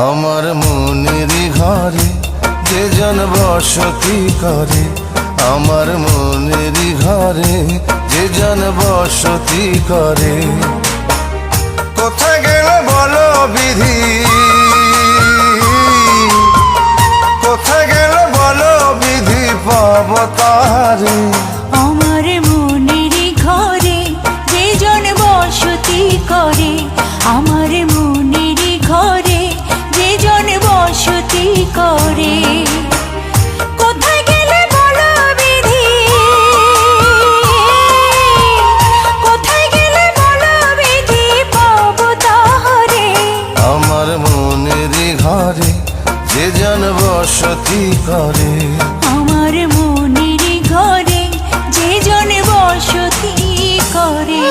আমার মনের ঘরে যে জন বসতি করে, আমার মনের ঘরে যে জন বসতি করে। কোথায় গেল বলো বিধি, কোথায় গেল বলো বিধি, পাব তারে। আমার মনের ঘরে যে জন বসতি করে, আমার মনের ঘরে যে জন বসতি করে। কোথায় গেলে বলো বিধি, কোথায় গেলে বলো বিধি, পাবো তাহারে। আমার মনের ঘরে যে জন বসতি করে, আমার মনের ঘরে যে জন বসতি করে।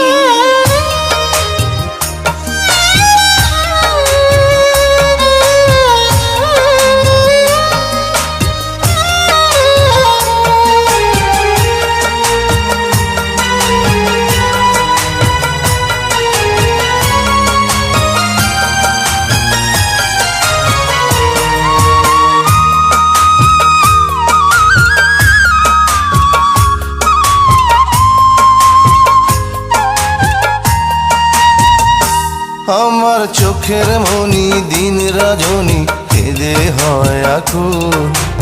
আমার চোখের মনি দিন রজনী কেঁদে হয় আকুল,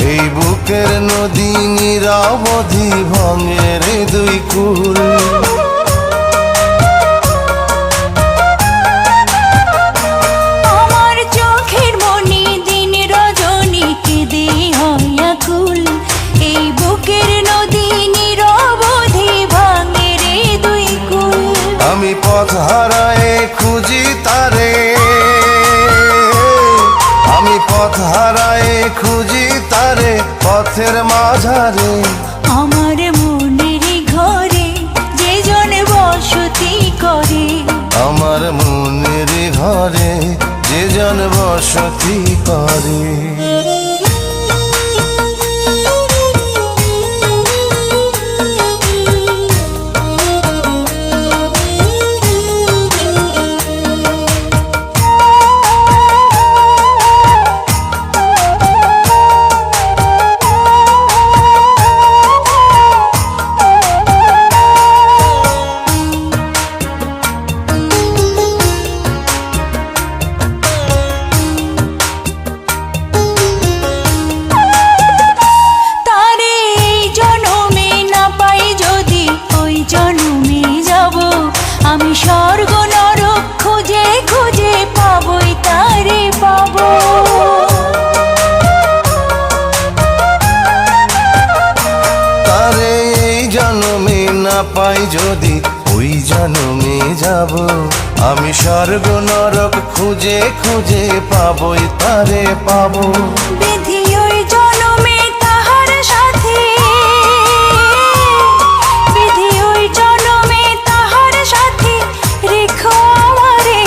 এই বুকের নদী নিরাবধি ভাঙে রে দুই কুল। আমার চোখের মনি দিন রজনী কেঁদে হয় আকুল, এই বুকের নদী নিরবধি ভাঙে রে দুই কুল। আমি পথ হারায়ে খুঁজি তারে, আমি পথ হারায়ে খুঁজি তারে পথের মাঝারে। আমার মনের ঘরে যে জন বসতি করে, আমার মনের ঘরে যে জন বসতি করে। আমি স্বর্গ নরক খুঁজে খুঁজে পাবই তারে পাবো। তারে এই জন্মে না পাই যদি ওই জন্মে যাব, আমি স্বর্গ নরক খুঁজে খুঁজে পাবই তারে পাবো। বিধি ওই জন্মে তাহার সাথে, বিধি ওই জন্মে তাহার সাথে রেখো আমারে।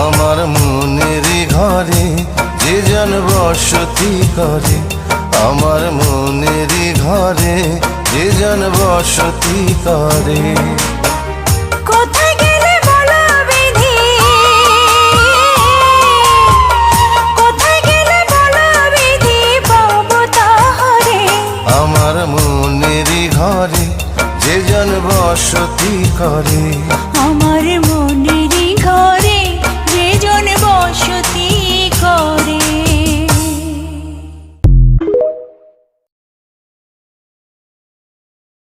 আমার মনের ঘরে যে জন বসতি করে, আমার মনের ঘরে যে জন বসতি করে। কোথায় গেলে বলো বিধি, কোথায় গেলে বলো বিধি, পাবো তাহারে। আমার মনের ঘরে যে জন বসতি করে, আমার